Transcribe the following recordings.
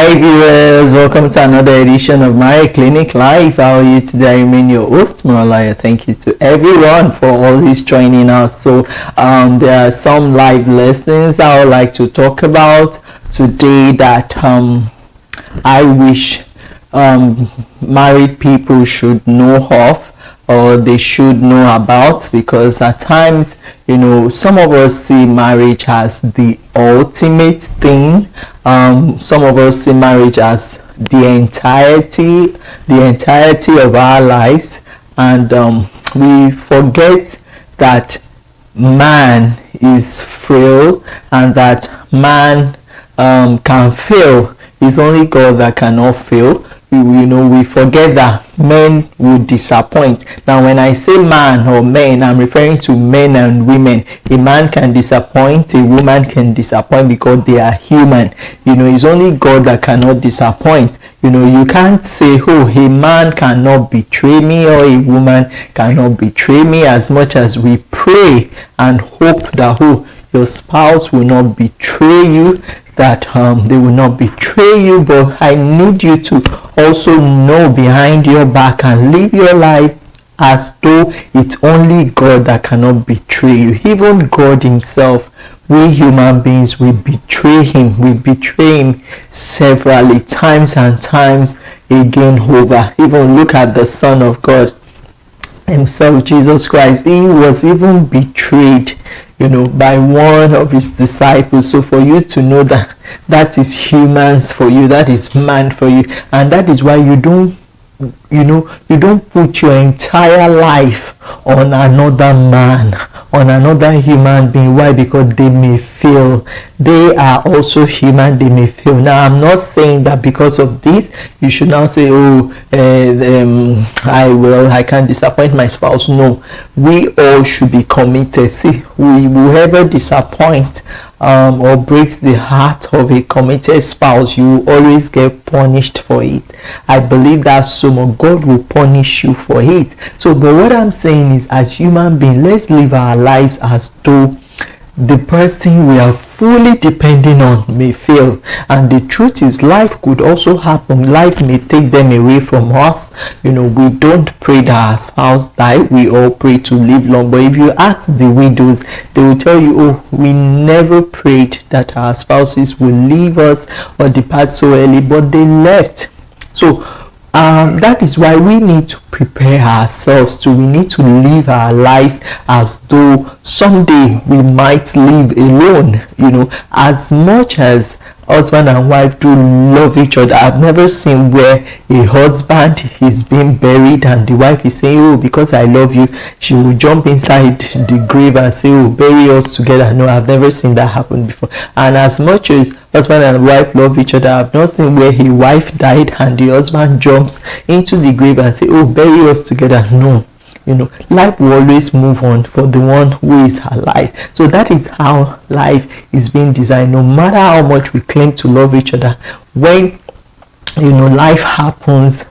Hi viewers, welcome to another edition of Marriage Clinic Live. How are you today? I remain your host, Malaya. Thank you to everyone for always joining us. So there are some live lessons I would like to talk about today that I wish married people should know of, or they should know about, because at times, some of us see marriage as the ultimate thing. Some of us see marriage as the entirety of our lives, and we forget that man is frail and that man can fail. It's only God that cannot fail. We forget that men will disappoint. Now, when I say man or men, I'm referring to men and women. A man can disappoint, a woman can disappoint because they are human. It's only God that cannot disappoint. You can't say, oh, a man cannot betray me or a woman cannot betray me. As much as we pray and hope that, your spouse will not betray you, that they will not betray you, but I need you to also know behind your back and live your life as though it's only God that cannot betray you. Even God himself, we human beings, we betray him. We betray him severally, times and times again over. Even look at the Son of God himself, Jesus Christ. He was even betrayed by one of his disciples. So for you to know that is humans for you, that is man for you, and that is why you don't put your entire life on another man, on another human being. Why? Because they may fail. They are also human, they may fail. Now, I'm not saying that because of this you should now say, I can't disappoint my spouse. No, we all should be committed. See, whoever disappoint or breaks the heart of a committed spouse, you will always get punished for it. I believe that God will punish you for it. So, but what I'm saying is, as human beings, let's live our lives as though the person we are fully depending on may fail. And the truth is, life could also happen. Life may take them away from us. We don't pray that our spouse die. We all pray to live long. But if you ask the widows, they will tell you, we never prayed that our spouses will leave us or depart so early, but they left. So that is why we need to prepare ourselves we need to live our lives as though someday we might live alone. As much as husband and wife do love each other, I've never seen where a husband is being buried and the wife is saying, because I love you, she will jump inside the grave and say, bury us together. No, I've never seen that happen before. And as much as husband and wife love each other, I've not seen where a wife died and the husband jumps into the grave and say, bury us together. No. Life will always move on for the one who is alive. So that is how life is being designed. No matter how much we claim to love each other, when life happens,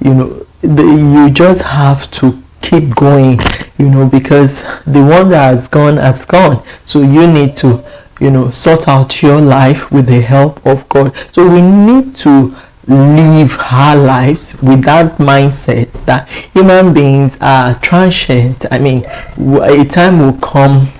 you just have to keep going, because the one that has gone. So you need to sort out your life with the help of God. So we need to live our lives with that mindset that human beings are transient. I mean, a time will come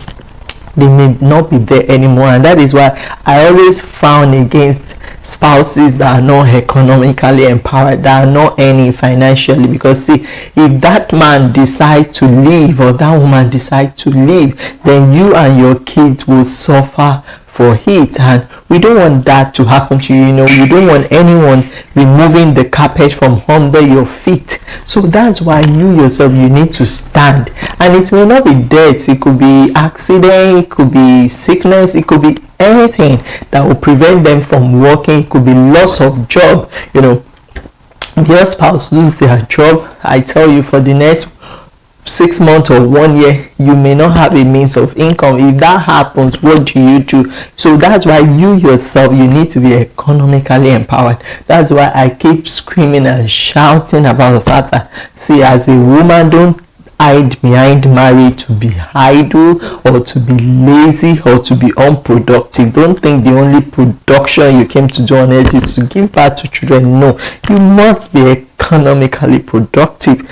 they may not be there anymore, and that is why I always frown against spouses that are not economically empowered, that are not earning financially. Because see, if that man decide to leave or that woman decide to leave, then you and your kids will suffer for it, and we don't want that to happen to you. You don't want anyone removing the carpet from under your feet. So that's why you yourself, you need to stand. And it may not be death, it could be accident, it could be sickness, it could be anything that will prevent them from working. It could be loss of job. Your spouse lose their job, I tell you, for the next 6 months or 1 year, you may not have a means of income. If that happens, what do you do? So that's why you yourself, you need to be economically empowered. That's why I keep screaming and shouting about the fact that, see, as a woman, don't hide behind marriage to be idle or to be lazy or to be unproductive. Don't think the only production you came to do on earth is to give birth to children. No, you must be economically productive.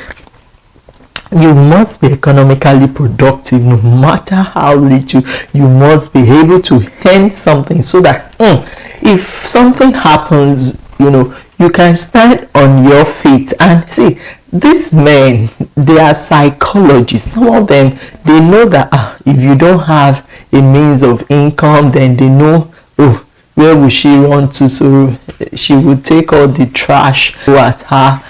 You must be economically productive no matter how little. You must be able to earn something so that if something happens, you can stand on your feet. And see, these men, they are psychologists. Some of them, they know that if you don't have a means of income, then they know, where will she run to? So she would take all the trash at her,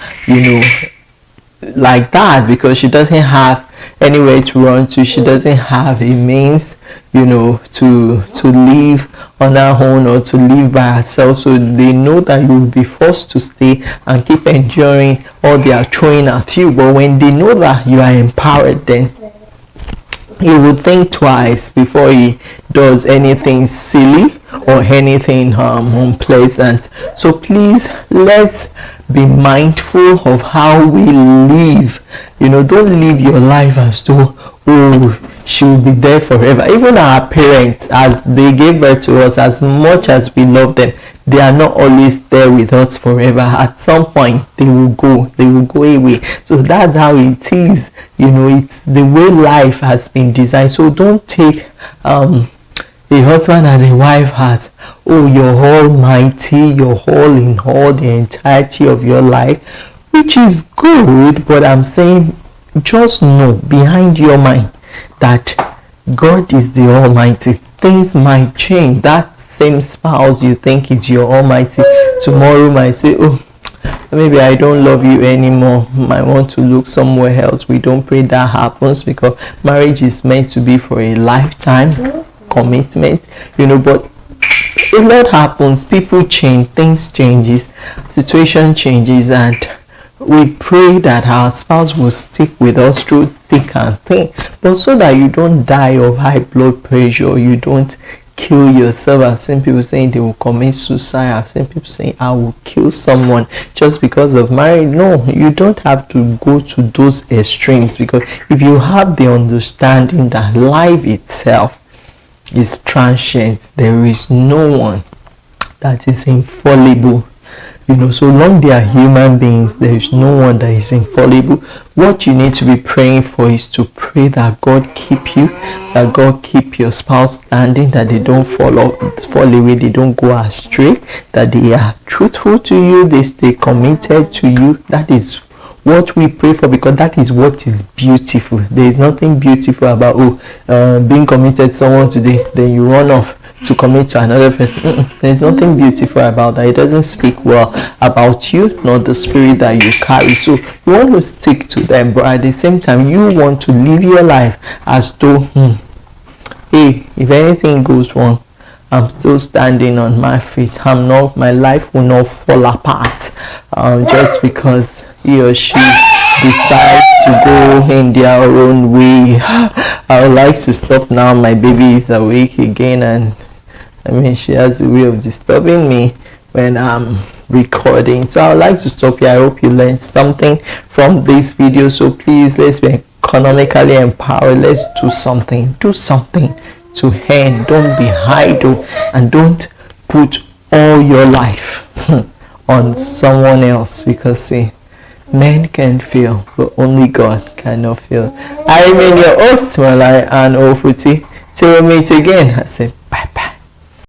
like that, because she doesn't have anywhere to run to. She doesn't have a means, to live on her own or to live by herself. So they know that you will be forced to stay and keep enduring all they are throwing at you. But when they know that you are empowered, then he would think twice before he does anything silly or anything unpleasant. So please, let's be mindful of how we live. Don't live your life as though she will be there forever. Even our parents, as they gave birth to us, as much as we love them, they are not always there with us forever. At some point they will go away. So that's how it is. It's the way life has been designed. So don't take a husband and a wife as you're almighty, you're all in all, the entirety of your life, which is good. But I'm saying, just know behind your mind that God is the Almighty. Things might change. That same spouse you think is your Almighty, tomorrow might say, maybe I don't love you anymore, I want to look somewhere else. We don't pray that happens, because marriage is meant to be for a lifetime commitment, but a lot happens. People change, things changes, situation changes, and we pray that our spouse will stick with us through thick and thin, but so that you don't die of high blood pressure, you don't kill yourself. I've seen people saying they will commit suicide. I've seen people saying I will kill someone just because of marriage. No, you don't have to go to those extremes, because if you have the understanding that life itself is transient, there is no one that is infallible. So long they are human beings, there is no one that is infallible. What you need to be praying for is to pray that God keep you, that God keep your spouse standing, that they don't fall away, they don't go astray, that they are truthful to you, they stay committed to you. That is what we pray for, because that is what is beautiful. There is nothing beautiful about being committed to someone today, then you run off to commit to another person. There's nothing beautiful about that. It doesn't speak well about you, nor the spirit that you carry. So you want to stick to them, but at the same time you want to live your life as though hey, if anything goes wrong, I'm still standing on my feet. My life will not fall apart just because he or she decides to go in their own way. I would like to stop now. My baby is awake again, and she has a way of disturbing me when I'm recording. So I would like to stop here. I hope you learned something from this video. So please, let's be economically empowered. Let's do something to earn. Don't be idle, and don't put all your life on someone else, because see, men can fail, but only God cannot fail. I remain your host, Malai and Ofuti. Till we meet again, I say bye bye.